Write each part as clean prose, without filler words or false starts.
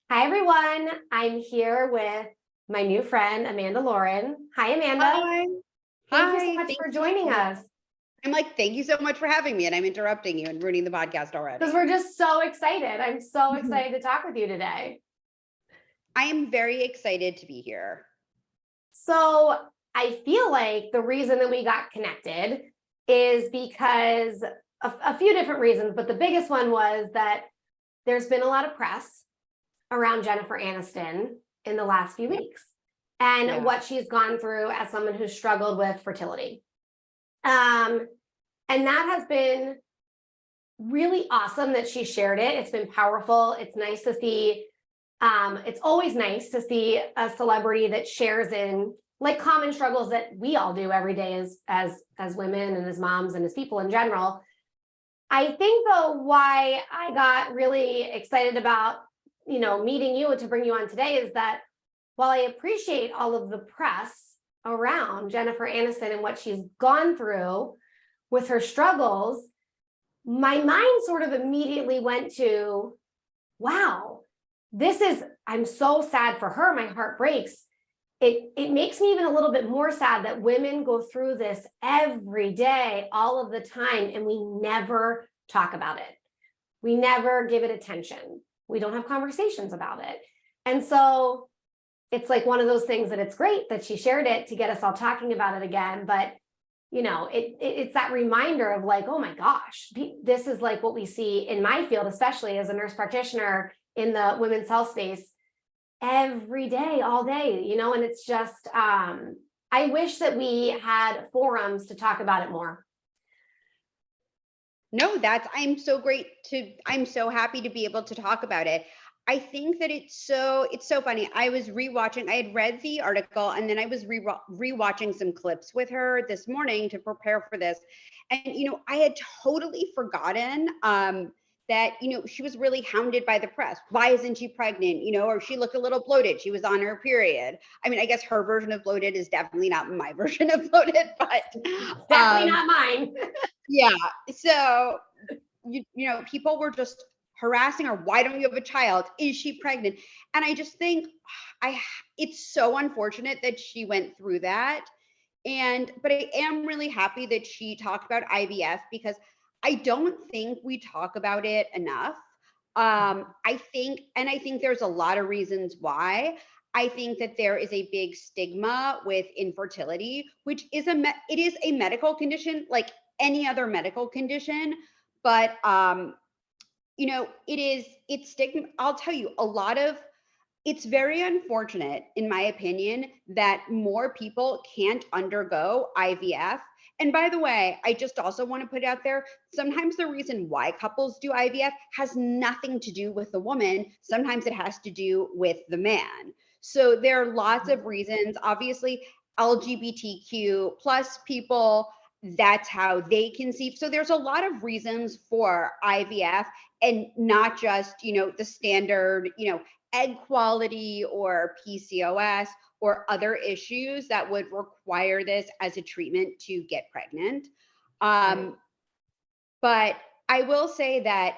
Hi, everyone. I'm here with my new friend, Amanda Lauren. Hi, Amanda. Hi. Thank you so Hi. much for joining us I'm like, thank you so much for having me. And I'm interrupting you and ruining the podcast already. because we're just so excited. I'm so excited to talk with you today. I am very excited to be here. So I feel like the reason that we got connected is because a few different reasons, but the biggest one was that there's been a lot of press around Jennifer Aniston in the last few weeks and what she's gone through as someone who's struggled with fertility. And that has been really awesome that she shared it. It's been powerful. It's nice to see. It's always nice to see a celebrity that shares in like common struggles that we all do every day as women and as moms and as people in general. I think though, why I got really excited about, meeting you and to bring you on today is that while I appreciate all of the press around Jennifer Aniston and what she's gone through with her struggles, my mind sort of immediately went to, wow, I'm so sad for her. My heart breaks. It makes me even a little bit more sad that women go through this every day, all of the time, and we never talk about it. We never give it attention. We don't have conversations about it. And so it's like one of those things that it's great that she shared it to get us all talking about it again. But, it's that reminder of like, oh my gosh, this is like what we see in my field, especially as a nurse practitioner in the women's health space every day, all day, and it's just, I wish that we had forums to talk about it more. No, I'm so happy to be able to talk about it. I think that it's so funny. I had read the article and then I was rewatching some clips with her this morning to prepare for this. And, I had totally forgotten, that, she was really hounded by the press. Why isn't she pregnant? Or she looked a little bloated. She was on her period. I mean, I guess her version of bloated is definitely not my version of bloated, but definitely not mine. Yeah. So, people were just harassing her. Why don't you have a child? Is she pregnant? And I just think it's so unfortunate that she went through that. But I am really happy that she talked about IVF because I don't think we talk about it enough. I think there's a lot of reasons why. I think that there is a big stigma with infertility, which is it is a medical condition like any other medical condition, but it's stigma. I'll tell you, it's very unfortunate, in my opinion, that more people can't undergo IVF. And by the way, I just also want to put out there, sometimes the reason why couples do IVF has nothing to do with the woman. Sometimes it has to do with the man. So there are lots of reasons. Obviously, LGBTQ plus people, that's how they conceive. So there's a lot of reasons for IVF and not just, the standard, egg quality or PCOS or other issues that would require this as a treatment to get pregnant. But I will say that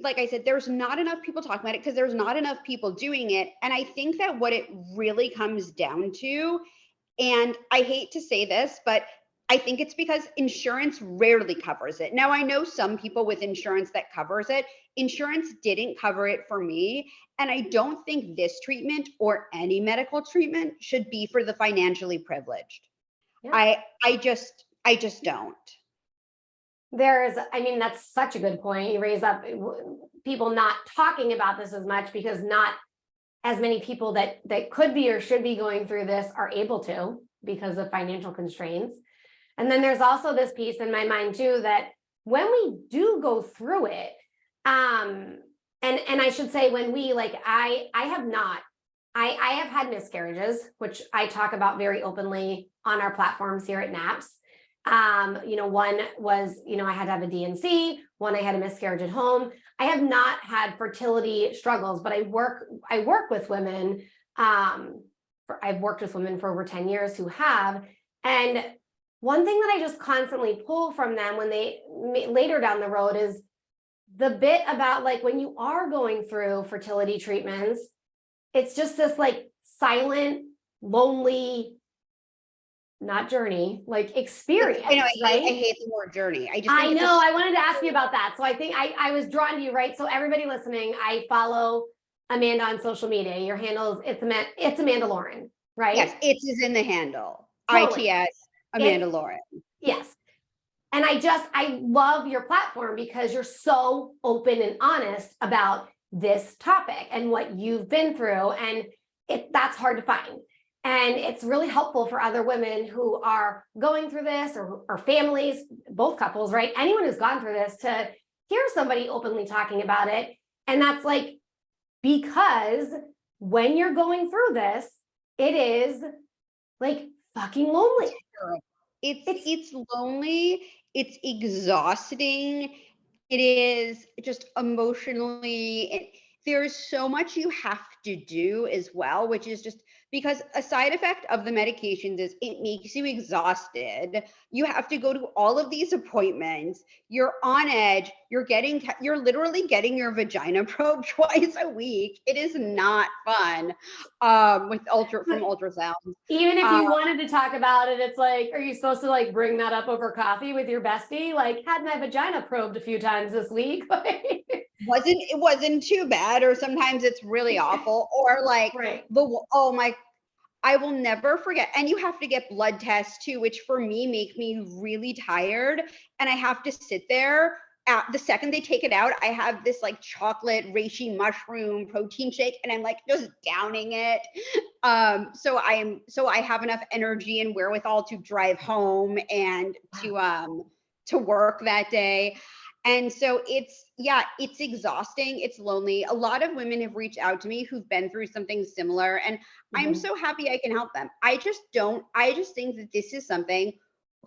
like I said, there's not enough people talking about it because there's not enough people doing it. And I think that what it really comes down to, and I hate to say this, but I think it's because insurance rarely covers it. Now, I know some people with insurance that covers it. Insurance didn't cover it for me. And I don't think this treatment or any medical treatment should be for the financially privileged. Yeah. I just don't. That's such a good point. You raise up people not talking about this as much because not as many people that could be or should be going through this are able to because of financial constraints. And then there's also this piece in my mind too, that when we do go through it, and I should say when we, like, I have had miscarriages, which I talk about very openly on our platforms here at NAPS. One was, I had to have a DNC, one I had a miscarriage at home. I have not had fertility struggles, but I work with women. I've worked with women for over 10 years who have, and one thing that I just constantly pull from them when they later down the road is the bit about like when you are going through fertility treatments, it's just this like silent, lonely, not journey, like experience, I know, right? I hate the word journey. I just I think it's know. I wanted to ask you about that. So I think I was drawn to you, right? So everybody listening, I follow Amanda on social media. Your handle is it's Amanda Lauren, yes, right? it is in the handle. Totally. ITS Amanda It's Lauren. yes. And I love your platform because you're so open and honest about this topic and what you've been through. And that's hard to find. And it's really helpful for other women who are going through this or families, both couples, right? Anyone who's gone through this to hear somebody openly talking about it. And that's like, because when you're going through this, it is like fucking lonely. It's lonely, it's exhausting, it is just emotionally, there's so much you have to do as well, which is just because a side effect of the medications is it makes you exhausted. You have to go to all of these appointments. You're on edge. You're literally getting your vagina probed twice a week. It is not fun from ultrasound. Even if Uh, you wanted to talk about it, it's like, are you supposed to like bring that up over coffee with your bestie? Like, had my vagina probed a few times this week. it wasn't too bad, or sometimes it's really awful, or like Right. oh my, I will never forget. And you have to get blood tests too, which for me make me really tired. And I have to sit there. The second they take it out, I have this like chocolate reishi mushroom protein shake, and I'm like just downing it. So I have enough energy and wherewithal to drive home and to work that day. And so it's exhausting. It's lonely. A lot of women have reached out to me who've been through something similar, and I'm so happy I can help them. I just think that this is something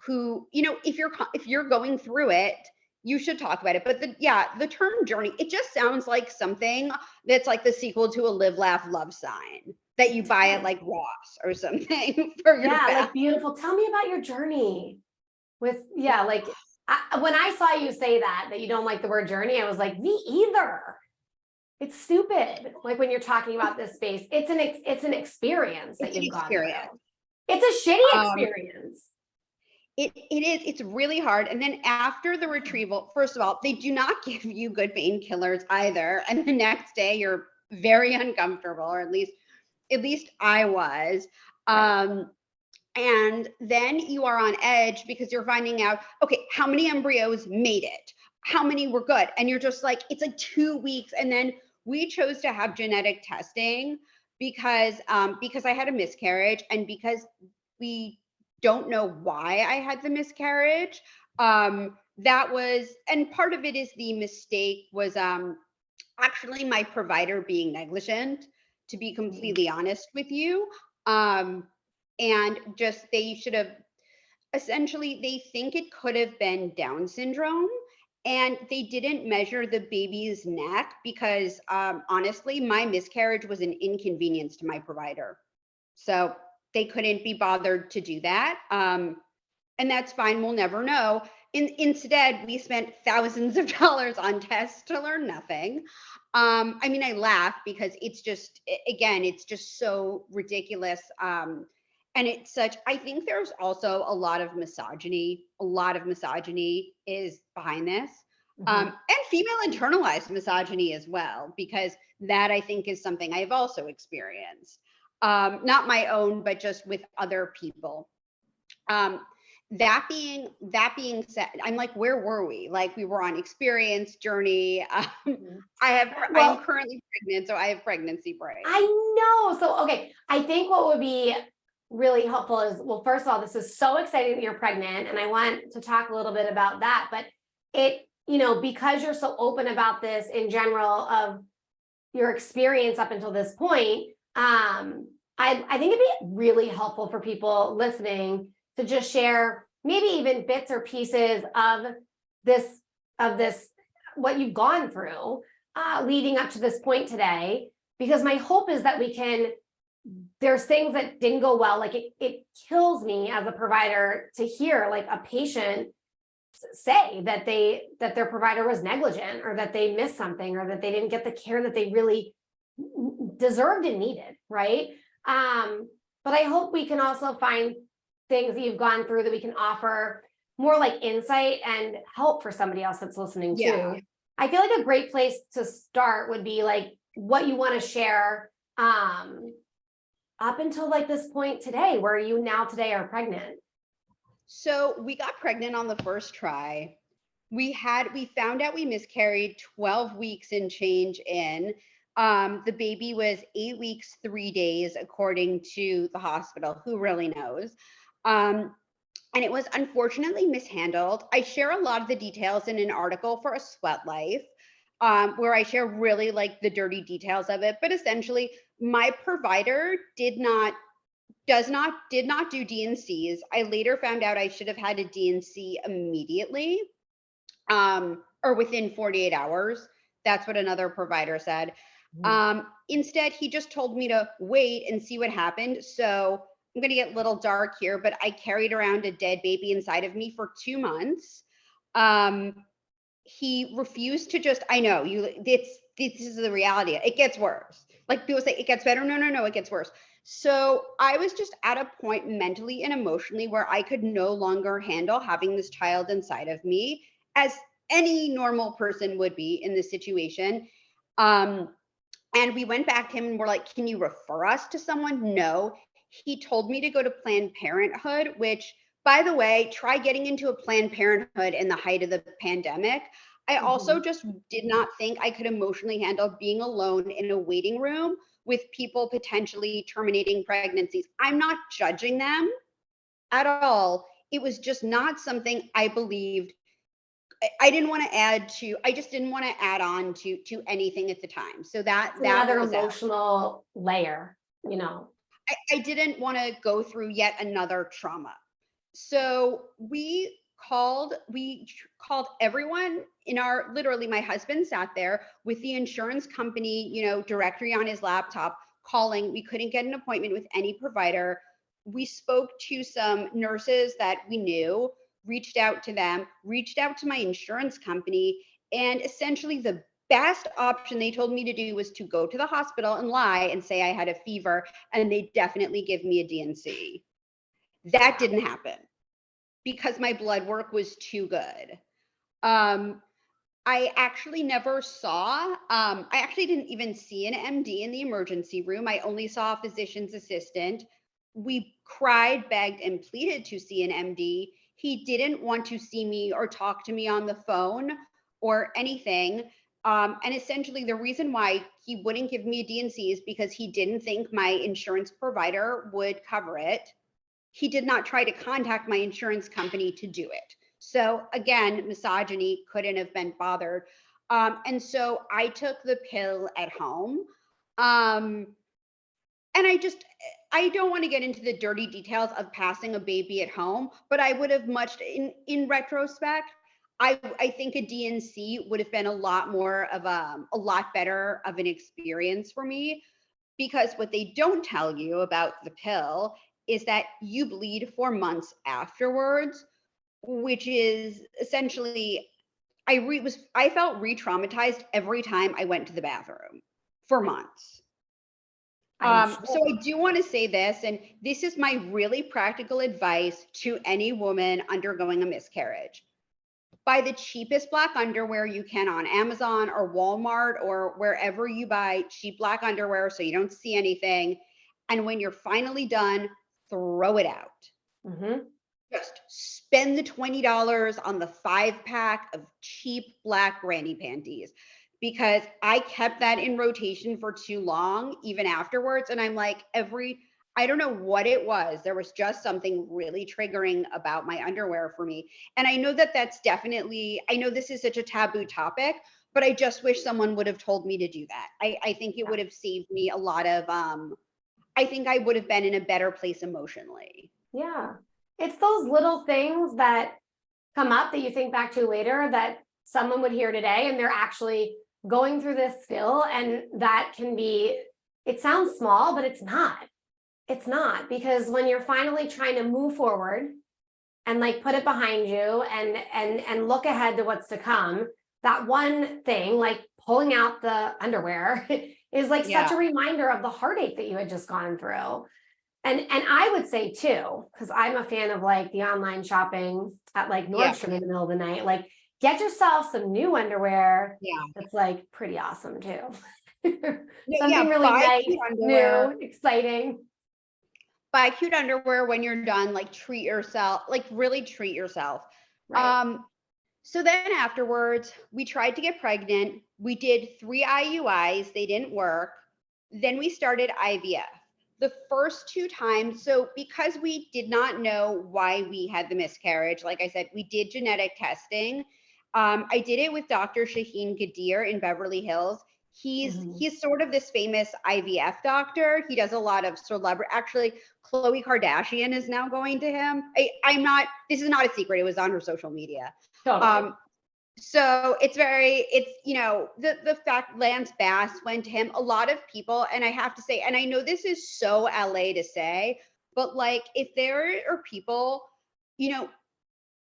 if you're going through it, you should talk about it. But the term journey, it just sounds like something that's like the sequel to a Live, Laugh, Love sign that you buy at like Ross or something for your Yeah, bath. like beautiful. Tell me about your journey with, like when I saw you say that you don't like the word journey, I was like, me either. It's stupid. Like when you're talking about this space, it's an experience that It's an you've gone through. experience. It's a shitty Um, experience. it's really hard. And then after the retrieval, first of all, they do not give you good painkillers either. And the next day you're very uncomfortable, or at least I was. And then you are on edge because you're finding out, okay, how many embryos made it? How many were good? And you're just like, it's like 2 weeks. And then we chose to have genetic testing because I had a miscarriage, and because we don't know why I had the miscarriage. And part of it is the mistake was actually my provider being negligent, to be completely honest with you. And just they should have essentially, they think it could have been Down syndrome, and they didn't measure the baby's neck because honestly, my miscarriage was an inconvenience to my provider. So they couldn't be bothered to do that. And that's fine. We'll never know. Instead, we spent thousands of dollars on tests to learn nothing. I mean, I laugh because it's just so ridiculous. And I think there's also a lot of misogyny. A lot of misogyny is behind this. And female internalized misogyny as well, because that I think is something I've also experienced. Not my own, but just with other people. That being said, I'm like, where were we? Like, we were on experience journey. I'm currently pregnant, so I have pregnancy brain. I know. So, okay. I think what would be really helpful is, well, first of all, this is so exciting that you're pregnant, and I want to talk a little bit about that. But because you're so open about this in general of your experience up until this point, I think it'd be really helpful for people listening to just share maybe even bits or pieces of this, what you've gone through leading up to this point today, because my hope is that there's things that didn't go well. Like it kills me as a provider to hear like a patient say that their provider was negligent, or that they missed something, or that they didn't get the care that they really deserved and needed, right? But I hope we can also find things that you've gone through that we can offer more like insight and help for somebody else that's listening Yeah. too. I feel like a great place to start would be like what you want to share up until like this point today, where you now today are pregnant. So we got pregnant on the first try. We found out we miscarried 12 weeks and change in. The baby was 8 weeks, 3 days, according to the hospital. Who really knows? And it was unfortunately mishandled. I share a lot of the details in an article for A Sweat Life, where I share really like the dirty details of it. But essentially, my provider did not do D&Cs. I later found out I should have had a D&C immediately, or within 48 hours. That's what another provider said. Instead, he just told me to wait and see what happened. So I'm going to get a little dark here, but I carried around a dead baby inside of me for 2 months. He refused to just, I know this is the reality. It gets worse. Like people say it gets better. No, it gets worse. So I was just at a point mentally and emotionally where I could no longer handle having this child inside of me, as any normal person would be in this situation. And we went back to him and we're like, can you refer us to someone? No. He told me to go to Planned Parenthood, which, by the way, try getting into a Planned Parenthood in the height of the pandemic. I also just did not think I could emotionally handle being alone in a waiting room with people potentially terminating pregnancies. I'm not judging them at all. It was just not something I believed. I didn't want to I just didn't want to add on to anything at the time. So that Another was out. emotional layer, you know. I didn't want to go through yet another trauma. So we called everyone in our, literally my husband sat there with the insurance company, directory on his laptop calling. We couldn't get an appointment with any provider. We spoke to some nurses that we knew, reached out to them, reached out to my insurance company, and essentially the best option they told me to do was to go to the hospital and lie and say I had a fever, and they definitely give me a D&C. That didn't happen because my blood work was too good. I actually never saw, I actually didn't even see an MD in the emergency room. I only saw a physician's assistant. We cried, begged, and pleaded to see an MD. He didn't want to see me or talk to me on the phone or anything. And essentially the reason why he wouldn't give me a D&C is because he didn't think my insurance provider would cover it. He did not try to contact my insurance company to do it. So again, misogyny, couldn't have been bothered. And so I took the pill at home. And I don't want to get into the dirty details of passing a baby at home, but I would have in retrospect, I think a D&C would have been a lot better of an experience for me, because what they don't tell you about the pill is that you bleed for months afterwards, which is essentially, I felt re-traumatized every time I went to the bathroom for months. So I do want to say this, and this is my really practical advice to any woman undergoing a miscarriage. Buy the cheapest black underwear you can on Amazon or Walmart or wherever you buy cheap black underwear so you don't see anything. And when you're finally done, throw it out. Just spend the $20 on the 5-pack of cheap black granny panties, because I kept that in rotation for too long, even afterwards. And I'm like, I don't know what it was. There was just something really triggering about my underwear for me. And I know that's definitely, I know this is such a taboo topic, but I just wish someone would have told me to do that. I think it would have saved me a lot of, I think I would have been in a better place emotionally. Yeah. It's those little things that come up that you think back to later that someone would hear today, and they're actually going through this still. And that can be, it sounds small, but it's not. It's not, because when you're finally trying to move forward and like put it behind you and look ahead to what's to come. That one thing, like pulling out the underwear, is like such Yeah. a reminder of the heartache that you had just gone through. And I would say too, because I'm a fan of like the online shopping at like Yeah. Nordstrom in the middle of the night, like get yourself some new underwear. Yeah. That's like pretty awesome too. No, Something yeah. really nice, new, exciting. Buy cute underwear when you're done, like treat yourself, like really treat yourself. Right. So then afterwards, we tried to get pregnant. We did 3 IUIs, they didn't work. Then we started IVF. The first 2 times, so because we did not know why we had the miscarriage, like I said, we did genetic testing. I did it with Dr. Shaheen Gadir in Beverly Hills. He's sort of this famous IVF doctor. He does a lot of celebrity. Actually, Khloe Kardashian is now going to him. I'm not. This is not a secret. It was on her social media. Totally. So it's the fact Lance Bass went to him. A lot of people, and I have to say, and I know this is so LA to say, but like if there are people,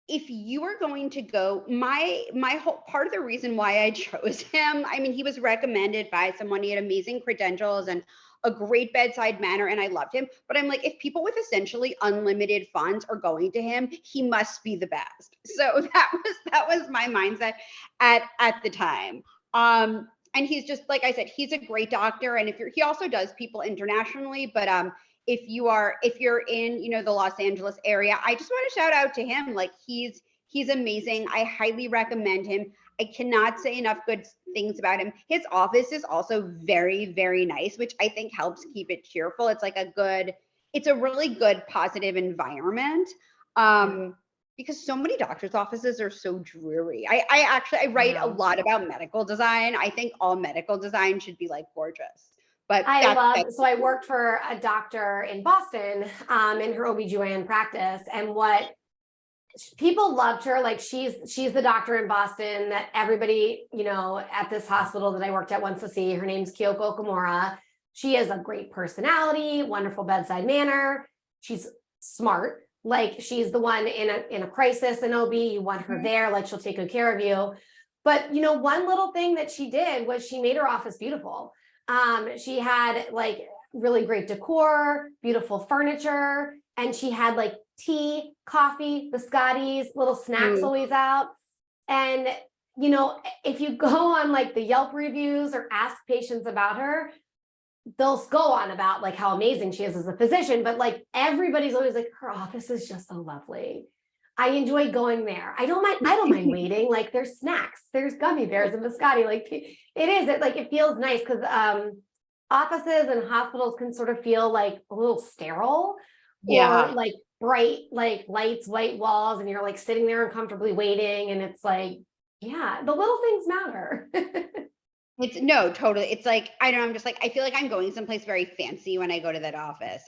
if you are going to go, my whole part of the reason why I chose him, I mean, he was recommended by someone, he had amazing credentials and a great bedside manner, and I loved him. But I'm like, if people with essentially unlimited funds are going to him, he must be the best. So that was my mindset at the time. And he's just, like I said, he's a great doctor, and he also does people internationally, but if you're in the Los Angeles area, I just want to shout out to him. Like he's amazing. I highly recommend him. I cannot say enough good things about him. His office is also very, very nice, which I think helps keep it cheerful. It's like it's a really good positive environment. Because so many doctors' offices are so dreary. I write a lot about medical design. I think all medical design should be like gorgeous. But so I worked for a doctor in Boston in her OB/GYN practice, and what people loved her, like she's the doctor in Boston that everybody, at this hospital that I worked at wants to see. Her name's Kyoko Kimura. She has a great personality, wonderful bedside manner. She's smart. Like she's the one in a crisis in OB, you want her there, like she'll take good care of you. But one little thing that she did was she made her office beautiful. She had like really great decor, beautiful furniture, and she had like tea, coffee, biscottis, little snacks always out. And if you go on like the Yelp reviews or ask patients about her, they'll go on about like how amazing she is as a physician, but like everybody's always like, her office is just so lovely. I enjoy going there. I don't mind waiting. Like there's snacks, there's gummy bears and biscotti. Like it feels nice because offices and hospitals can sort of feel like a little sterile, or like bright, like lights, white walls, and you're like sitting there uncomfortably waiting. And it's like, yeah, the little things matter. Totally. It's like, I don't know, I'm just like, I feel like I'm going someplace very fancy when I go to that office,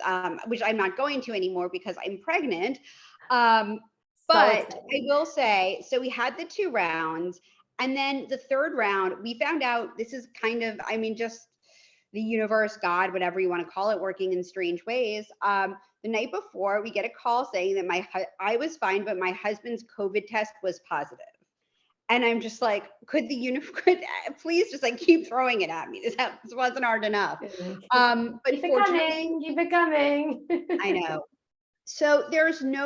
which I'm not going to anymore because I'm pregnant. But I will say, so we had the 2 rounds, and then the 3rd round, we found out this is kind of, I mean, just the universe, God, whatever you want to call it, working in strange ways. The night before, we get a call saying that I was fine, but my husband's COVID test was positive. And I'm just like, could please just like keep throwing it at me? This wasn't hard enough. But keep it coming. I know. So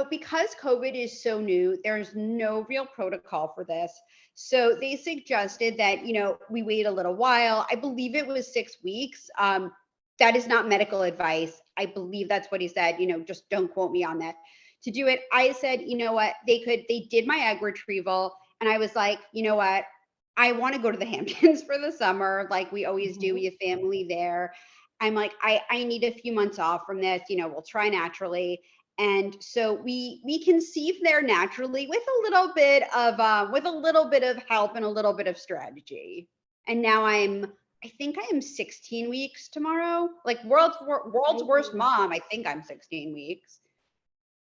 because COVID is so new, there's no real protocol for this. So they suggested that, we wait a little while. I believe it was 6 weeks. That is not medical advice. I believe that's what he said, just don't quote me on that. To do it, I said, you know what, they did my egg retrieval. And I was like, you know what, I want to go to the Hamptons for the summer. Like we always do, we have family there. I'm like, I need a few months off from this, we'll try naturally. And so we conceived there naturally with a little bit of help and a little bit of strategy. And now I think I am 16 weeks tomorrow. Like world's worst mom. I think I'm 16 weeks.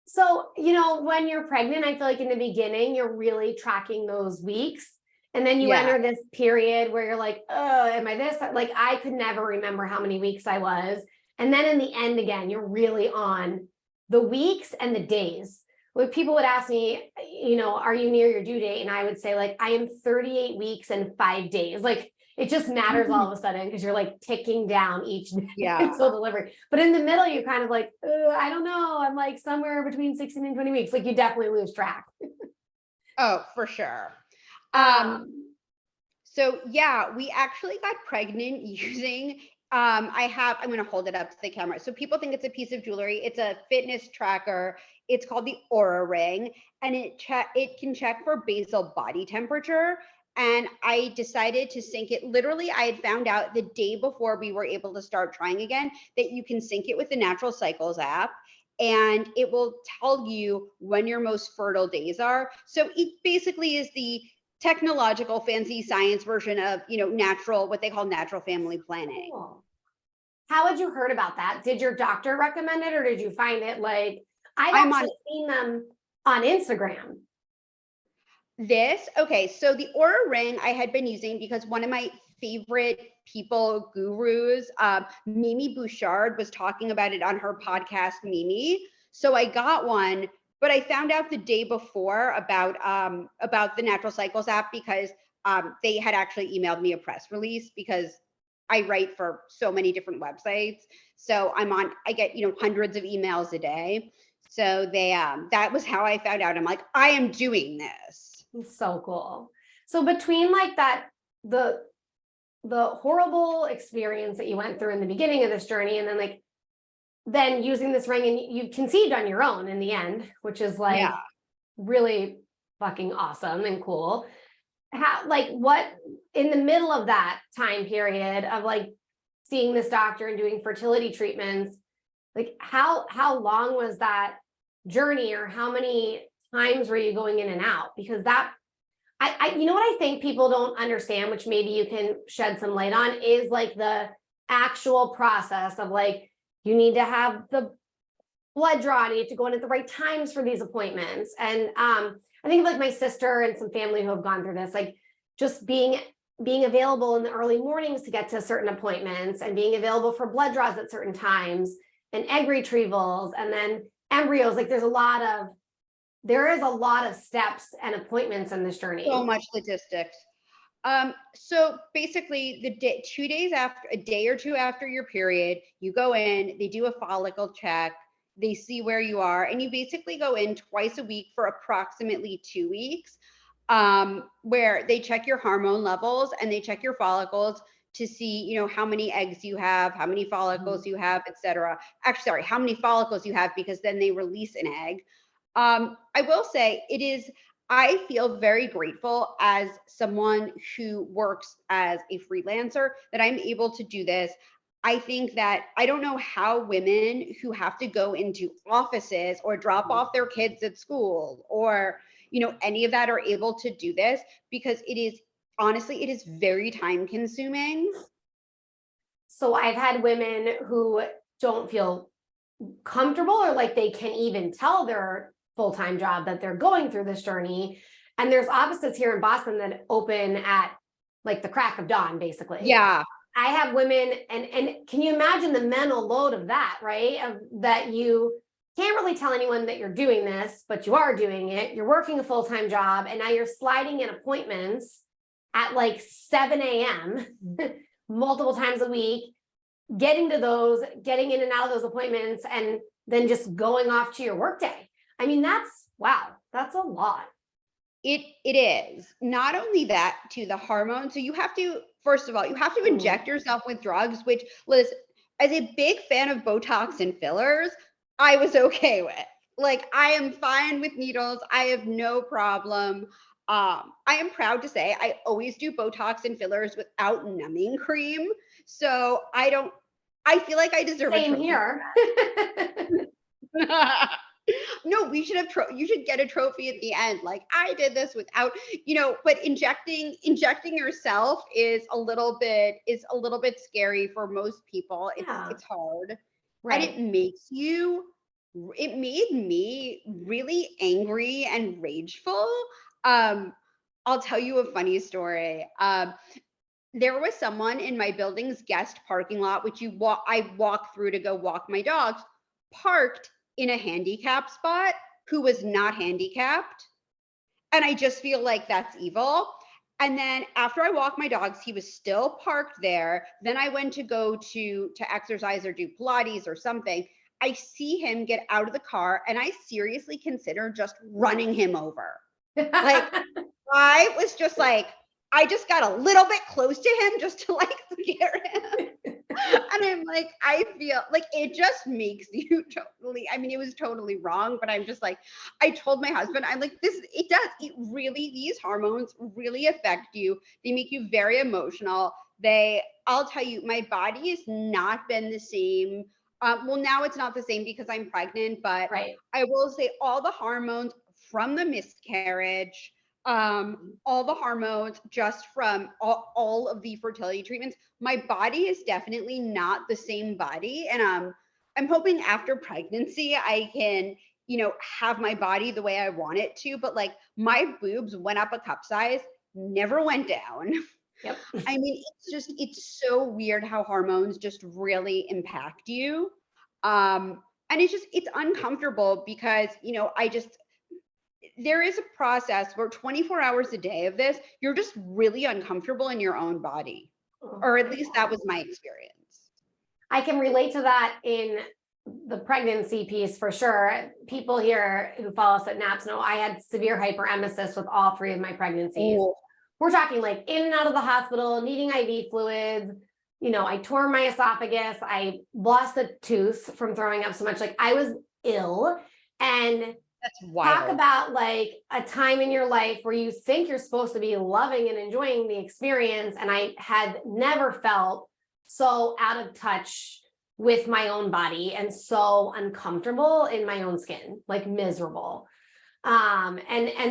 So, when you're pregnant, I feel like in the beginning, you're really tracking those weeks. And then you enter this period where you're like, oh, am I this? Like, I could never remember how many weeks I was. And then in the end, again, you're really on the weeks and the days. when people would ask me, are you near your due date? And I would say like, I am 38 weeks and 5 days. Like it just matters all of a sudden because you're like ticking down each day Yeah. until delivery. But in the middle, you're kind of like, I don't know. I'm like somewhere between 16 and 20 weeks. Like you definitely lose track. Oh, for sure. So yeah, we actually got pregnant using, I'm going to hold it up to the camera. So people think it's a piece of jewelry. It's a fitness tracker. It's called the Aura Ring, and it can check for basal body temperature. And I decided to sync it. Literally, I had found out the day before we were able to start trying again that you can sync it with the Natural Cycles app, and it will tell you when your most fertile days are. So it basically is the technological fancy science version of, natural, what they call natural family planning. Cool. How had you heard about that? Did your doctor recommend it or did you find it like, I've actually seen them on Instagram. Okay, so the Aura Ring I had been using because one of my favorite gurus, Mimi Bouchard, was talking about it on her podcast, Mimi. So I got one, but I found out the day before about the Natural Cycles app because they had actually emailed me a press release because I write for so many different websites. So I get, hundreds of emails a day. So that was how I found out. I'm like, I am doing this. So cool. So between like that, the horrible experience that you went through in the beginning of this journey, and then using this ring, and you conceived on your own in the end, which is like really fucking awesome and cool. How, what in the middle of that time period of seeing this doctor and doing fertility treatments, how long was that journey, or how many times were you going in and out? Because that, what I think people don't understand, which maybe you can shed some light on, is the actual process of you need to have the blood drawn, you have to go in at the right times for these appointments. And I think of my sister and some family who have gone through this, just being available in the early mornings to get to certain appointments, and being available for blood draws at certain times, and egg retrievals, and then embryos. There is a lot of steps and appointments in this journey. So much logistics. So basically a day or two after your period, you go in, they do a follicle check, they see where you are, and you basically go in twice a week for approximately 2 weeks, where they check your hormone levels and they check your follicles to see, how many eggs you have, how many follicles you have, etc. Actually, sorry, how many follicles you have, because then they release an egg. I will say I feel very grateful as someone who works as a freelancer that I'm able to do this. I think that I don't know how women who have to go into offices or drop off their kids at school or, any of that are able to do this, because honestly, it is very time consuming. So I've had women who don't feel comfortable, or they can even tell their full-time job that they're going through this journey. And there's offices here in Boston that open at the crack of dawn, basically. Yeah. I have women, and can you imagine the mental load of that, right? That you can't really tell anyone that you're doing this, but you are doing it. You're working a full-time job, and now you're sliding in appointments at 7 a.m. multiple times a week, getting in and out of those appointments, and then just going off to your workday. I mean, that's a lot. It is. Not only that, to the hormones. So you have to, first of all, you have to inject yourself with drugs, which, Liz, as a big fan of Botox and fillers, I was okay with. I am fine with needles. I have no problem. I am proud to say I always do Botox and fillers without numbing cream. So I feel like I deserve Same a trophy. here. No, you should get a trophy at the end. I did this without, but injecting yourself is a little bit scary for most people. It's hard. Right. And it made me really angry and rageful. I'll tell you a funny story. There was someone in my building's guest parking lot, which I walk through to go walk my dogs, parked in a handicap spot. who was not handicapped. And I just feel like that's evil. And then after I walked my dogs, he was still parked there. Then I went to go to exercise or do Pilates or something. I see him get out of the car and I seriously consider just running him over. Like, I was just like, I just got a little bit close to him just to like scare him. And I'm like, I feel like it just makes you totally, I mean, it was totally wrong, but I'm just like, I told my husband, I'm like, it really, these hormones really affect you. They make you very emotional. I'll tell you, my body has not been the same. Well, now it's not the same because I'm pregnant, but Right. I will say all the hormones from the miscarriage, all the hormones just from all of the fertility treatments, my body is definitely not the same body. And I'm hoping after pregnancy I can, have my body the way I want it to. But like my boobs went up a cup size, never went down. Yep. I mean, it's so weird how hormones just really impact you. And it's uncomfortable because, there is a process where 24 hours a day of this, you're just really uncomfortable in your own body. Or at least that was my experience. I can relate to that in the pregnancy piece for sure. People here who follow us at NAPS know I had severe hyperemesis with all 3 of my pregnancies. Oh. We're talking like in and out of the hospital, needing IV fluids. I tore my esophagus. I lost a tooth from throwing up so much. Like I was ill. And that's wild. talk about like a time in your life where you think you're supposed to be loving and enjoying the experience. And I had never felt so out of touch with my own body and so uncomfortable in my own skin, like miserable. And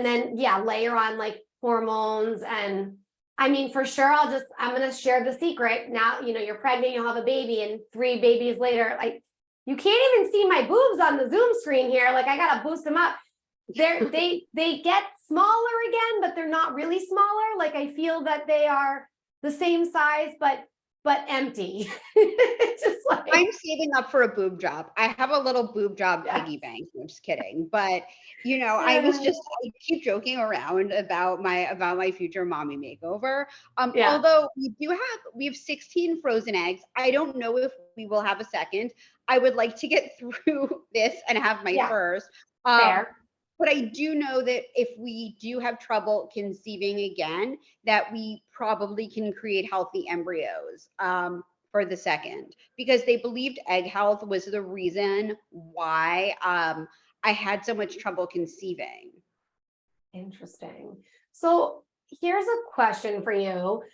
then, layer on like hormones. And I mean, for sure, I'm going to share the secret. Now, you're pregnant, you'll have a baby, and 3 babies later, like, you can't even see my boobs on the Zoom screen here. Like I got to boost them up. They get smaller again, but they're not really smaller. Like I feel that they are the same size, but empty. Just like I'm saving up for a boob job. I have a little boob job piggy bank. I'm just kidding. But I keep joking around about my future mommy makeover. Although we have 16 frozen eggs. I don't know if we will have a second. I would like to get through this and have my first. Fair. But I do know that if we do have trouble conceiving again, that we probably can create healthy embryos for the second, because they believed egg health was the reason why I had so much trouble conceiving. Interesting. So here's a question for you.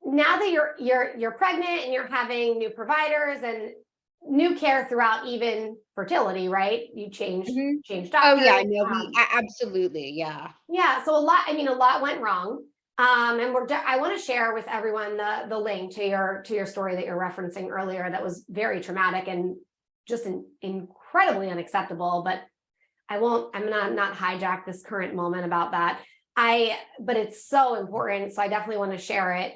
Now that you're pregnant and you're having new providers and new care throughout even fertility, right? You changed doctors. Oh yeah, no, absolutely, yeah. Yeah, so a lot went wrong. And I want to share with everyone the link to your story that you're referencing earlier that was very traumatic and just incredibly unacceptable. But I'm gonna not hijack this current moment about that. But it's so important, so I definitely want to share it.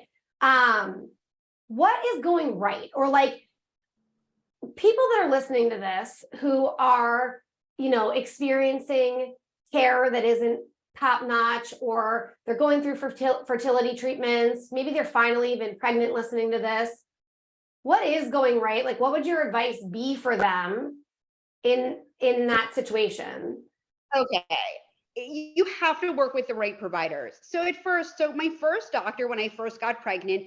What is going right? Or like people that are listening to this who are, experiencing care that isn't top notch, or they're going through fertility treatments. Maybe they're finally even pregnant listening to this. What is going right? Like, what would your advice be for them in that situation? Okay. You have to work with the right providers. So my first doctor, when I first got pregnant,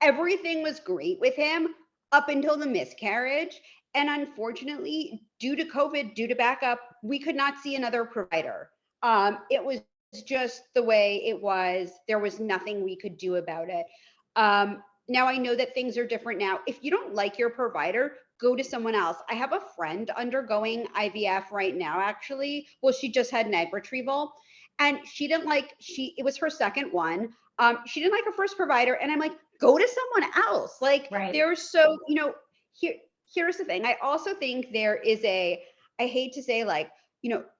everything was great with him up until the miscarriage. And unfortunately, due to COVID, due to backup, we could not see another provider. It was just the way it was. There was nothing we could do about it. Now I know that things are different now. If you don't like your provider, go to someone else. I have a friend undergoing IVF right now, actually. Well, she just had an egg retrieval and it was her second one. She didn't like her first provider. And I'm like, go to someone else. Like here's the thing. I also think there is I hate to say like,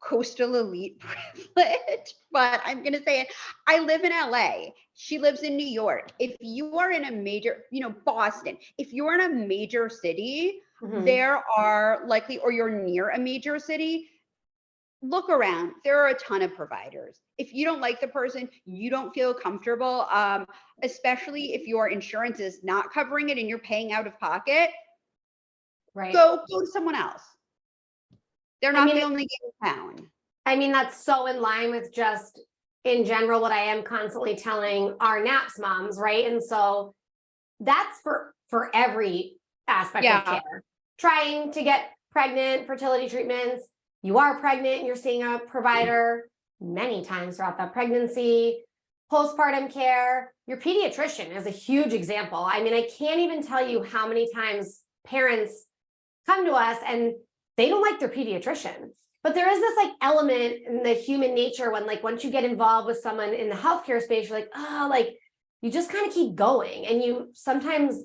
coastal elite privilege, but I'm going to say it. I live in LA. She lives in New York. If you are in a major, Boston, if you're in a major city, there are likely, or you're near a major city, look around. There are a ton of providers. If you don't like the person, you don't feel comfortable, especially if your insurance is not covering it and you're paying out of pocket, Right. go to someone else. They're I not mean, the only game in town. I mean, that's so in line with just in general what I am constantly telling our NAPS moms, right? And so that's for every aspect of care. Trying to get pregnant, fertility treatments, you are pregnant and you're seeing a provider many times throughout the pregnancy, postpartum care. Your pediatrician is a huge example. I mean, I can't even tell you how many times parents come to us and they don't like their pediatrician. But there is this like element in the human nature when like once you get involved with someone in the healthcare space, you're like, oh, like you just kind of keep going. And you sometimes,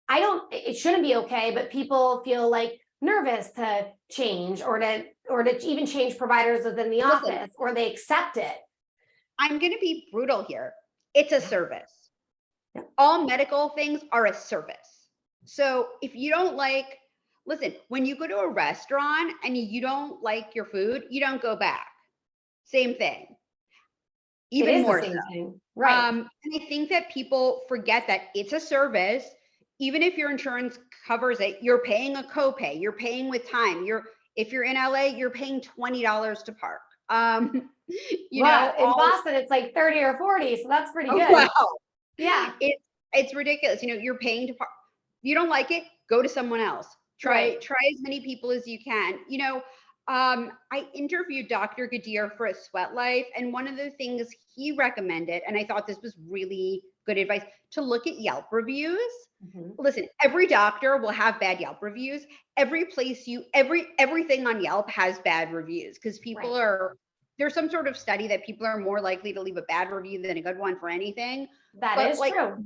it shouldn't be okay, but people feel like nervous to change or to even change providers within the office, or they accept it. I'm going to be brutal here. It's a service. All medical things are a service. So if you don't like, listen, when you go to a restaurant and you don't like your food, you don't go back. Same thing. Even more so. Thing. Right. And I think that people forget that it's a service. Even if your insurance covers it, you're paying a copay, you're paying with time. If you're in LA, you're paying $20 to park. In Boston, it's like 30 or 40. So that's pretty good. Wow. Yeah. It's ridiculous. You're paying to park. If you don't like it, go to someone else. Try as many people as you can. I interviewed Dr. Gadir for A Sweat Life, and one of the things he recommended, and I thought this was really good advice, to look at Yelp reviews. Listen, every doctor will have bad Yelp reviews. Everything on Yelp has bad reviews because people there's some sort of study that people are more likely to leave a bad review than a good one for anything. That is true.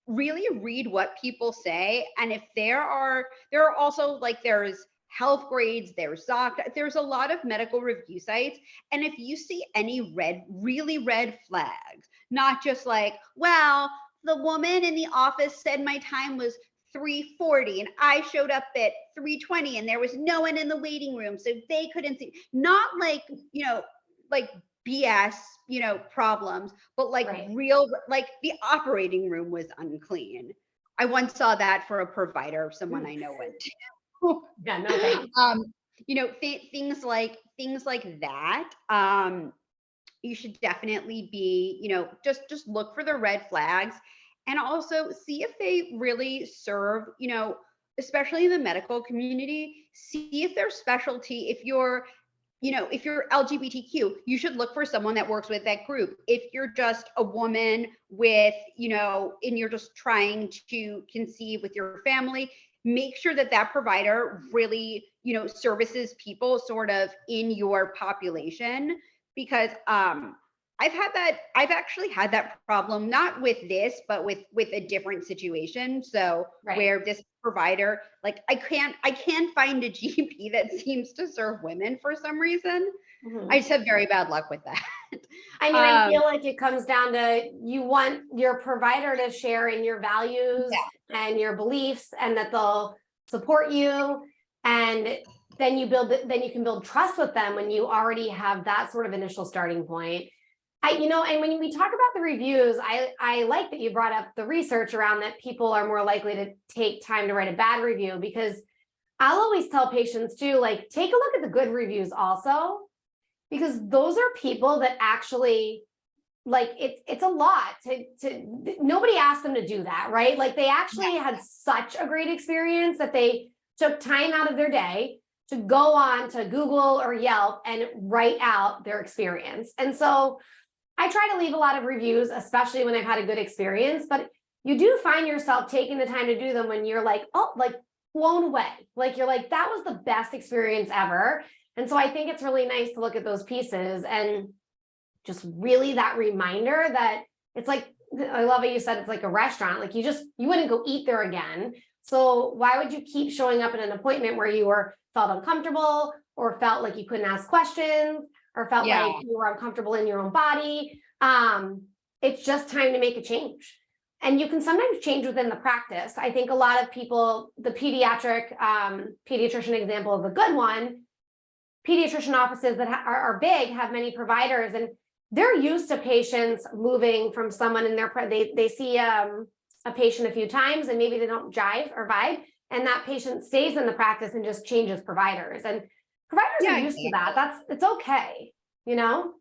Really read what people say. And if there are also like there's Health Grades, there's ZocDoc, there's a lot of medical review sites. And if you see any really red flags, not just like, well, the woman in the office said my time was 3:40 and I showed up at 3:20 and there was no one in the waiting room, so they couldn't see. Not like, like BS, problems, but like real, like the operating room was unclean. I once saw that for a provider, someone I know went to. Yeah, no thanks. Things like that. You should definitely be, just look for the red flags, and also see if they really serve, especially in the medical community, see if their specialty, if you're LGBTQ, you should look for someone that works with that group. If you're just a woman with, and you're just trying to conceive with your family, make sure that provider really, services people sort of in your population, because I've actually had that problem, not with this, but with a different situation. So where this provider, like I can't find a GP that seems to serve women for some reason. I just have very bad luck with that. I mean, I feel like it comes down to, you want your provider to share in your values and your beliefs, and that they'll support you. And then you can build trust with them when you already have that sort of initial starting point. And when we talk about the reviews, I like that you brought up the research around that people are more likely to take time to write a bad review, because I'll always tell patients too, like, take a look at the good reviews also, because those are people that actually, like, it's a lot to nobody asked them to do that, right? Like, they actually had such a great experience that they took time out of their day to go on to Google or Yelp and write out their experience. And so I try to leave a lot of reviews, especially when I've had a good experience, but you do find yourself taking the time to do them when you're like, oh, like blown away. Like, you're like, that was the best experience ever. And so I think it's really nice to look at those pieces and just really that reminder that it's like, I love what you said, it's like a restaurant. Like, you wouldn't go eat there again. So why would you keep showing up at an appointment where you felt uncomfortable, or felt like you couldn't ask questions, or felt Yeah. like you were uncomfortable in your own body. It's just time to make a change. And you can sometimes change within the practice. I think a lot of people, the pediatrician example is a good one. Pediatrician offices that are big have many providers, and they're used to patients moving from someone in their, they see a patient a few times and maybe they don't jive or vibe, and that patient stays in the practice and just changes providers. And providers are used to that. It's okay, you know?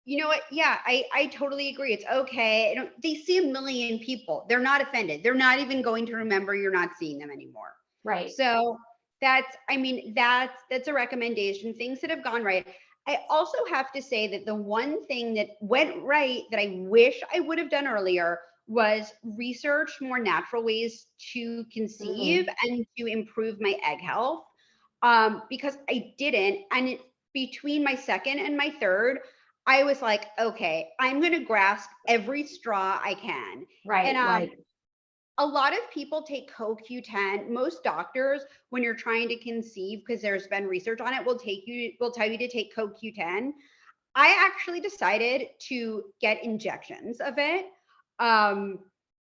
You know what? Yeah, I totally agree. It's okay. They see a million people. They're not offended. They're not even going to remember you're not seeing them anymore. Right. So that's a recommendation. Things that have gone right. I also have to say that the one thing that went right that I wish I would have done earlier was research more natural ways to conceive and to improve my egg health. Because I didn't. And between my second and my third, I was like, okay, I'm going to grasp every straw I can. Right. And right. a lot of people take CoQ10. Most doctors, when you're trying to conceive, because there's been research on it, will tell you to take CoQ10. I actually decided to get injections of it,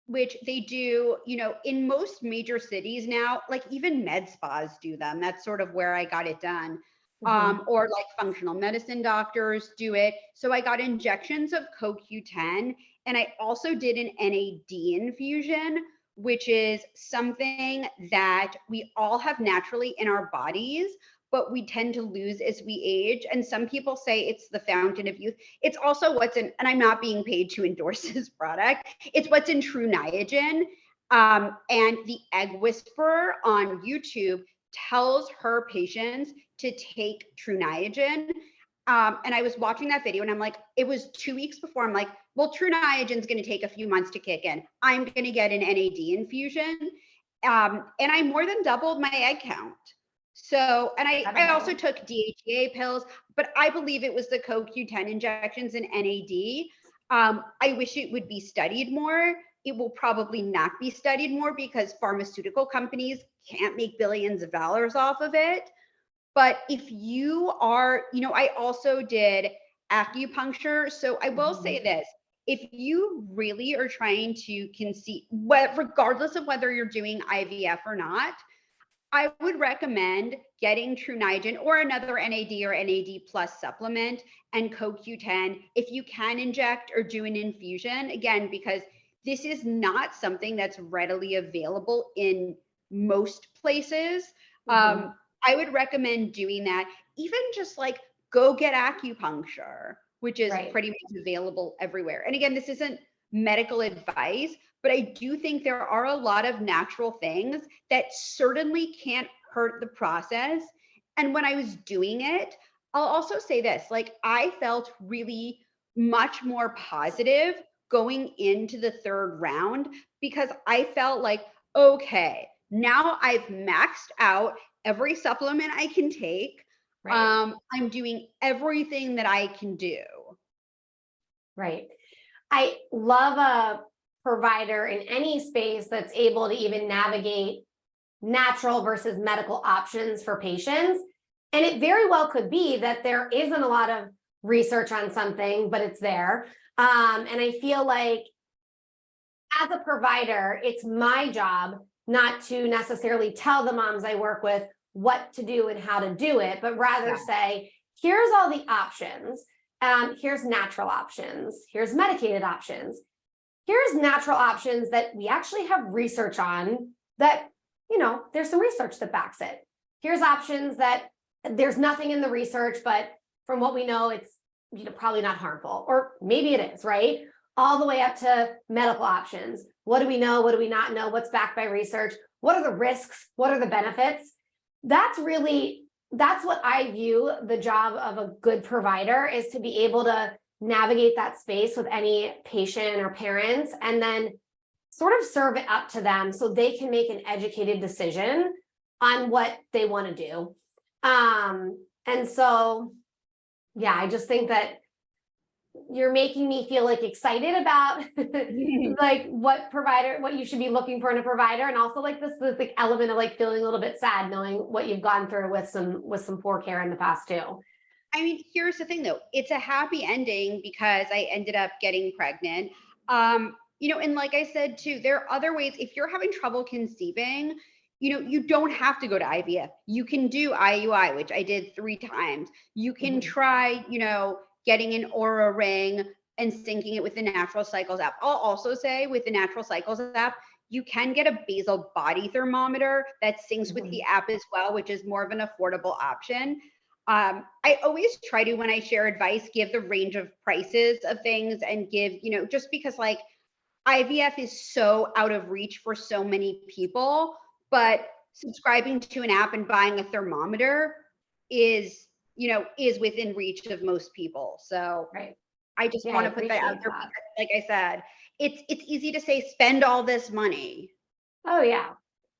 which they do, in most major cities now, like even med spas do them. That's sort of where I got it done. Or like functional medicine doctors do it. So I got injections of CoQ10, and I also did an NAD infusion, which is something that we all have naturally in our bodies, but we tend to lose as we age. And some people say it's the fountain of youth. It's also what's in, and I'm not being paid to endorse this product, it's what's in True Niagen. And the Egg Whisperer on YouTube tells her patients to take True Niagen. And I was watching that video and I'm like, it was 2 weeks before, I'm like, well, True Niagen is going to take a few months to kick in. I'm going to get an NAD infusion. And I more than doubled my egg count. So, and I also took DHEA pills, but I believe it was the CoQ10 injections and NAD. I wish it would be studied more. It will probably not be studied more because pharmaceutical companies can't make billions of dollars off of it. But if you are, I also did acupuncture. So I will say this, if you really are trying to conceive, regardless of whether you're doing IVF or not, I would recommend getting True Niagen or another NAD or NAD plus supplement and CoQ10 if you can inject or do an infusion, again, because this is not something that's readily available in most places. I would recommend doing that. Even just like go get acupuncture, which is pretty much available everywhere. And again, this isn't medical advice, but I do think there are a lot of natural things that certainly can't hurt the process. And when I was doing it, I'll also say this, like I felt really much more positive going into the third round because I felt like, okay, now I've maxed out every supplement I can take. I'm doing everything that I can do. Right. I love a provider in any space that's able to even navigate natural versus medical options for patients. And it very well could be that there isn't a lot of research on something, but it's there. And I feel like as a provider, it's my job not to necessarily tell the moms I work with what to do and how to do it, but rather say, here's all the options. Here's natural options. Here's medicated options. Here's natural options that we actually have research on that, there's some research that backs it. Here's options that there's nothing in the research, but from what we know, it's probably not harmful, or maybe it is, right? All the way up to medical options. What do we know? What do we not know? What's backed by research? What are the risks? What are the benefits? That's what I view the job of a good provider is to be able to navigate that space with any patient or parents and then sort of serve it up to them so they can make an educated decision on what they want to do. And so, yeah, I just think that you're making me feel like excited about like what you should be looking for in a provider, and also like this like element of like feeling a little bit sad knowing what you've gone through with some poor care in the past too. I mean, here's the thing though, it's a happy ending because I ended up getting pregnant. And like I said too, there are other ways. If you're having trouble conceiving, you don't have to go to IVF. You can do IUI, which I did 3 times. You can try, getting an Aura ring and syncing it with the Natural Cycles app. I'll also say with the Natural Cycles app, you can get a basal body thermometer that syncs with the app as well, which is more of an affordable option. I always try to, when I share advice, give the range of prices of things and give, just because like IVF is so out of reach for so many people, but subscribing to an app and buying a thermometer is within reach of most people. So Right. I just Yeah, want I to put that out appreciate there that. because, like I said, it's easy to say spend all this money. Oh yeah.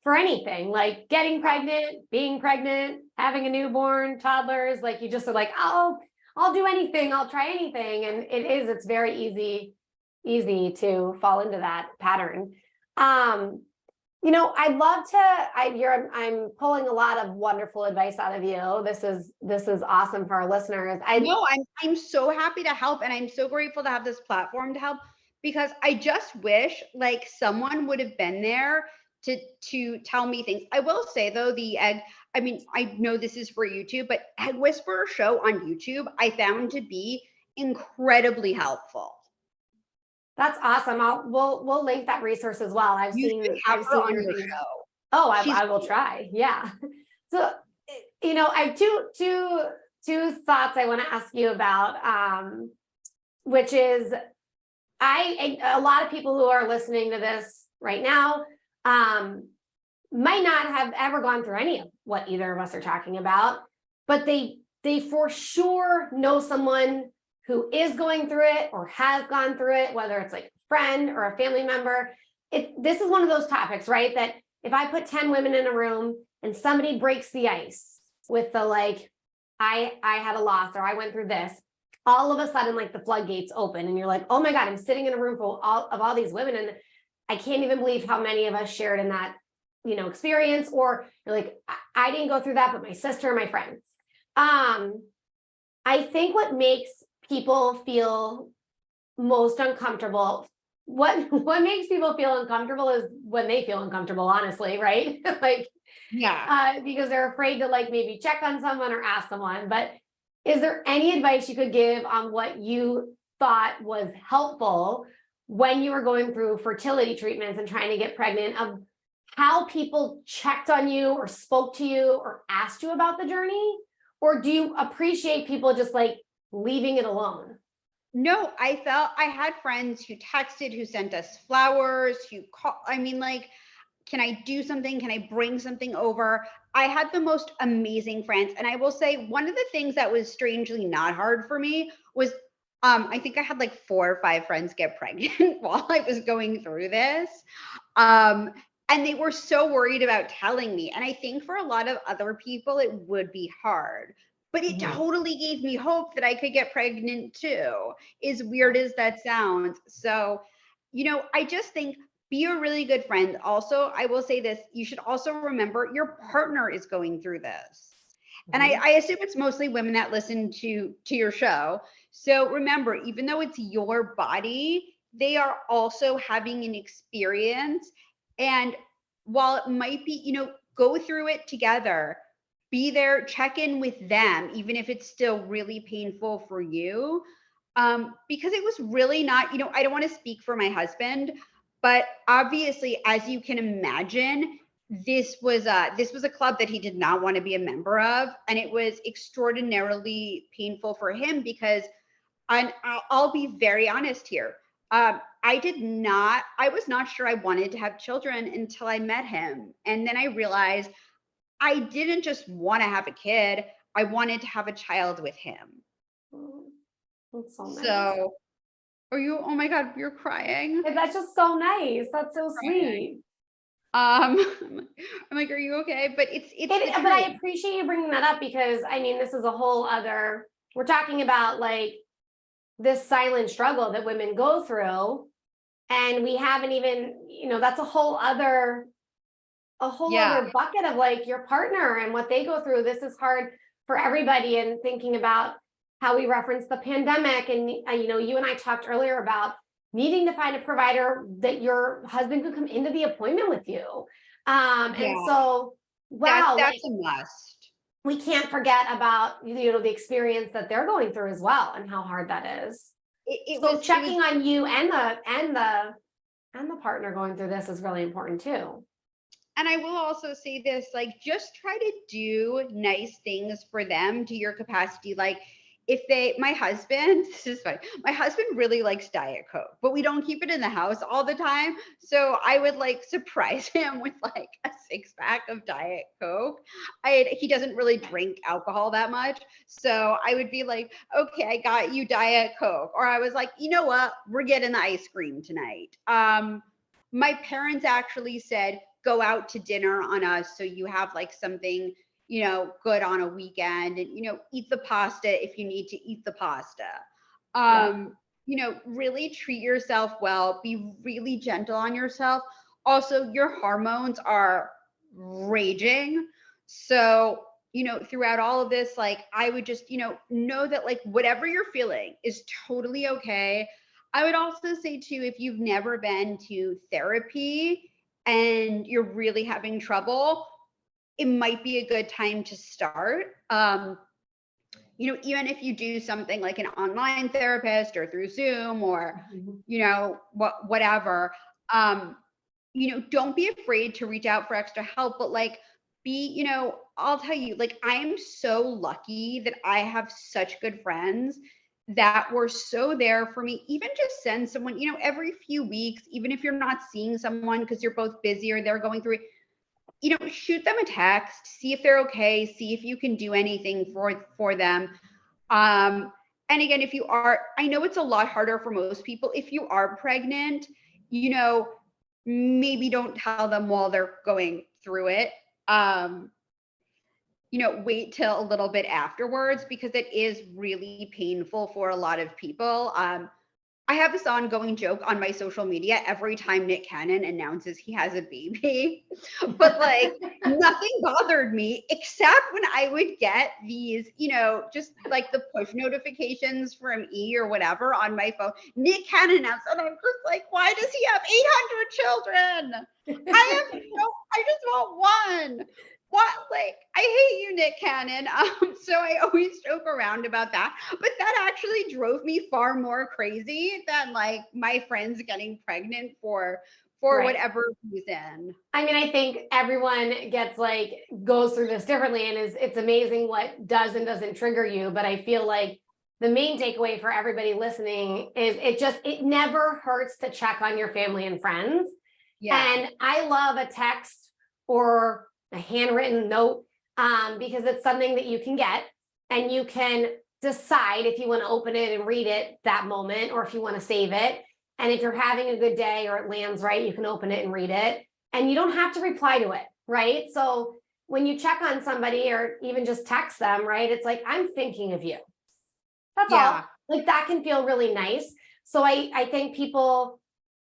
For anything, like getting pregnant, being pregnant, having a newborn, toddlers, like you just are like, oh, I'll do anything, I'll try anything. And it's very easy to fall into that pattern. I'd love to, I'm pulling a lot of wonderful advice out of you. This is awesome for our listeners. No, I'm so happy to help, and I'm so grateful to have this platform to help, because I just wish like someone would have been there to tell me things. I will say though, I mean, I know this is for YouTube, but Egg Whisperer show on YouTube I found to be incredibly helpful. That's awesome. We'll link that resource as well. You should have I've her seen on your your things. show. Oh, She's I will try. Yeah. So, I have two thoughts I want to ask you about, which is a lot of people who are listening to this right now, might not have ever gone through any of what either of us are talking about, but they for sure know someone who is going through it or has gone through it, whether it's like a friend or a family member. This is one of those topics, right? That if I put 10 women in a room and somebody breaks the ice with the like, I had a loss or I went through this, all of a sudden like the floodgates open and you're like, oh my God, I'm sitting in a room full of all these women and I can't even believe how many of us shared in that, experience. Or you're like, I didn't go through that, but my sister and my friend. I think what makes people feel most uncomfortable, what makes people feel uncomfortable is when they feel uncomfortable, honestly, right? Like, Yeah. because they're afraid to like maybe check on someone or ask someone. But is there any advice you could give on what you thought was helpful when you were going through fertility treatments and trying to get pregnant, of how people checked on you or spoke to you or asked you about the journey? Or do you appreciate people just like leaving it alone? No, I had friends who texted, who sent us flowers, who call. I mean, like, can I do something? Can I bring something over? I had the most amazing friends. And I will say, one of the things that was strangely not hard for me was I think I had like 4 or 5 friends get pregnant while I was going through this. And they were so worried about telling me. And I think for a lot of other people, it would be hard. But it totally gave me hope that I could get pregnant too, as weird as that sounds. So, I just think be a really good friend. Also, I will say this, you should also remember your partner is going through this. And I assume it's mostly women that listen to your show. So remember, even though it's your body, they are also having an experience. And while it might be, go through it together, be there, check in with them, even if it's still really painful for you. Because it was really not, I don't want to speak for my husband, but obviously, as you can imagine, this was a club that he did not want to be a member of, and it was extraordinarily painful for him because, and I'll be very honest here. I was not sure I wanted to have children until I met him, and then I realized I didn't just want to have a kid; I wanted to have a child with him. That's so nice. So, are you? Oh my God, you're crying. And that's just so nice. That's so Crying. sweet. I'm like, are you okay? But it's the But truth. I appreciate you bringing that up because I mean, this is a whole other, we're talking about like this silent struggle that women go through. And we haven't even, that's a whole other bucket of like your partner and what they go through. This is hard for everybody. And thinking about how we reference the pandemic, and you and I talked earlier about needing to find a provider that your husband could come into the appointment with you. And so, wow, that's a must. we can't forget about the experience that they're going through as well, and how hard that is. So checking on you and the partner going through this is really important too. And I will also say this, like, just try to do nice things for them to your capacity. Like, my husband, this is funny, my husband really likes Diet Coke, but we don't keep it in the house all the time. So I would like surprise him with like a 6-pack of Diet Coke. He doesn't really drink alcohol that much. So I would be like, okay, I got you Diet Coke. Or I was like, you know what? We're getting the ice cream tonight. My parents actually said, go out to dinner on us, so you have like something, good on a weekend, and, eat the pasta if you need to eat the pasta. Really treat yourself well, be really gentle on yourself. Also, your hormones are raging. So, throughout all of this, like, I would just, know that like whatever you're feeling is totally okay. I would also say too, if you've never been to therapy and you're really having trouble, it might be a good time to start. Even if you do something like an online therapist or through Zoom or, whatever, don't be afraid to reach out for extra help, but like I'll tell you, like, I am so lucky that I have such good friends that were so there for me. Even just send someone, every few weeks, even if you're not seeing someone because you're both busy or they're going through it, shoot them a text, see if they're okay, see if you can do anything for them. And again, if you are, I know it's a lot harder for most people. If you are pregnant, maybe don't tell them while they're going through it. Wait till a little bit afterwards, because it is really painful for a lot of people. I have this ongoing joke on my social media every time Nick Cannon announces he has a baby, but like nothing bothered me except when I would get these, just like the push notifications from E or whatever on my phone. Nick Cannon announced, and I'm just like, why does he have 800 children? I just want one. What? Like, I hate you, Nick Cannon. So I always joke around about that. But that actually drove me far more crazy than like my friends getting pregnant for right. Whatever reason. I mean, I think everyone goes through this differently, and it's amazing what does and doesn't trigger you. But I feel like the main takeaway for everybody listening is it never hurts to check on your family and friends. Yeah. And I love a text or a handwritten note, because it's something that you can get and you can decide if you want to open it and read it that moment, or if you want to save it. And if you're having a good day or it lands right, you can open it and read it, and you don't have to reply to it, right? So when you check on somebody or even just text them, right, it's like, I'm thinking of you. That's all. Like, that can feel really nice. So I think people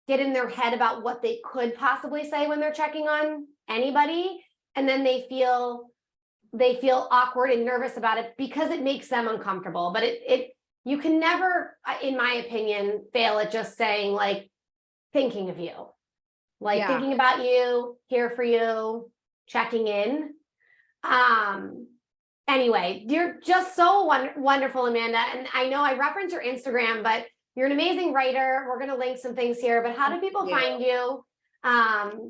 get in their head about what they could possibly say when they're checking on anybody. And then they feel awkward and nervous about it because it makes them uncomfortable. But you can never, in my opinion, fail at just saying like, thinking of you, like thinking about you, here for you, checking in. Anyway, you're just so wonderful, Amanda. And I know I referenced your Instagram, but you're an amazing writer. We're going to link some things here, but how do people find you?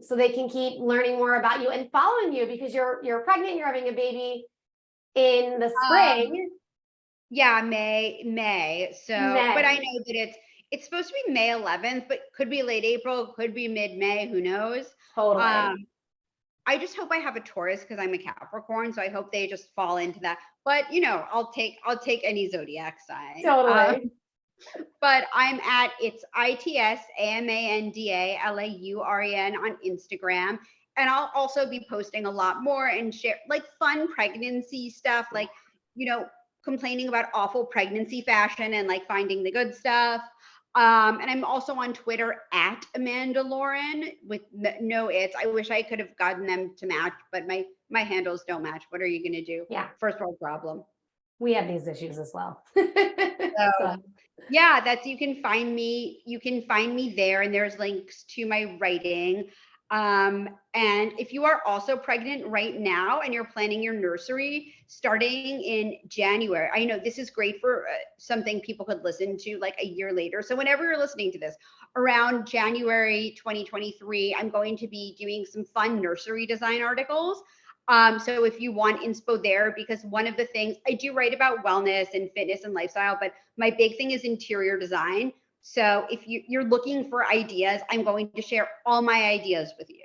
So they can keep learning more about you and following you, because you're pregnant, you're having a baby in the spring. May. So, but I know that it's supposed to be May 11th, but could be late April, could be mid-May, who knows? Totally. I just hope I have a Taurus because I'm a Capricorn, so I hope they just fall into that. But I'll take any zodiac sign. Totally. But it's ITSAMANDALAUREN on Instagram. And I'll also be posting a lot more and share like fun pregnancy stuff. Like, complaining about awful pregnancy fashion and like finding the good stuff. And I'm also on Twitter at Amanda Lauren with no its. I wish I could have gotten them to match, but my handles don't match. What are you going to do? Yeah, First world problem. we have these issues as well. So yeah, that's you can find me there, and there's links to my writing. And if you are also pregnant right now and you're planning your nursery starting in January, I know this is great for something people could listen to like a year later. So whenever you're listening to this, around January 2023, I'm going to be doing some fun nursery design articles. So if you want inspo there, because one of the things I do write about wellness and fitness and lifestyle, but my big thing is interior design. So if you're looking for ideas, I'm going to share all my ideas with you.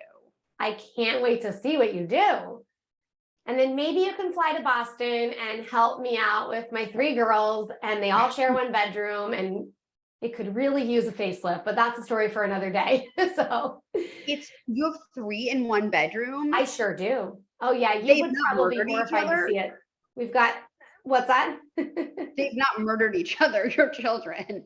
I can't wait to see what you do. And then maybe you can fly to Boston and help me out with my 3 girls, and they all share one bedroom, and it could really use a facelift, but that's a story for another day. So You have 3 in one bedroom. I sure do. Oh yeah, you They've would not probably be murdered each horrified to other. see it. We've got, what's that? They've not murdered each other, your children.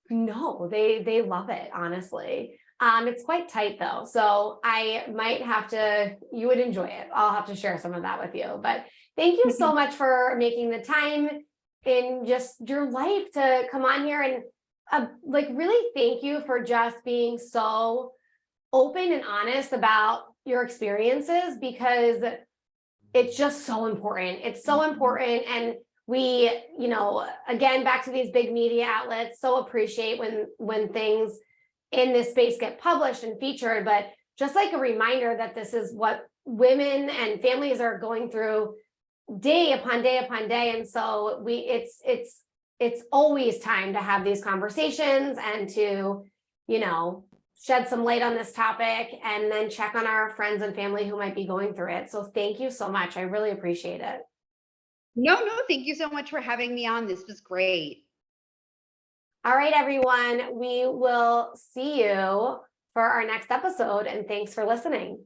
No, they love it, honestly. It's quite tight though, so I might have to, you would enjoy it. I'll have to share some of that with you. But thank you so much for making the time in just your life to come on here, and like really thank you for just being so open and honest about your experiences, because it's just so important. It's so important. And we, again, back to these big media outlets, so appreciate when things in this space get published and featured, but just like a reminder that this is what women and families are going through day upon day upon day. And so it's always time to have these conversations and to, shed some light on this topic, and then check on our friends and family who might be going through it. So thank you so much. I really appreciate it. No, thank you so much for having me on. This was great. All right, everyone, we will see you for our next episode, and thanks for listening.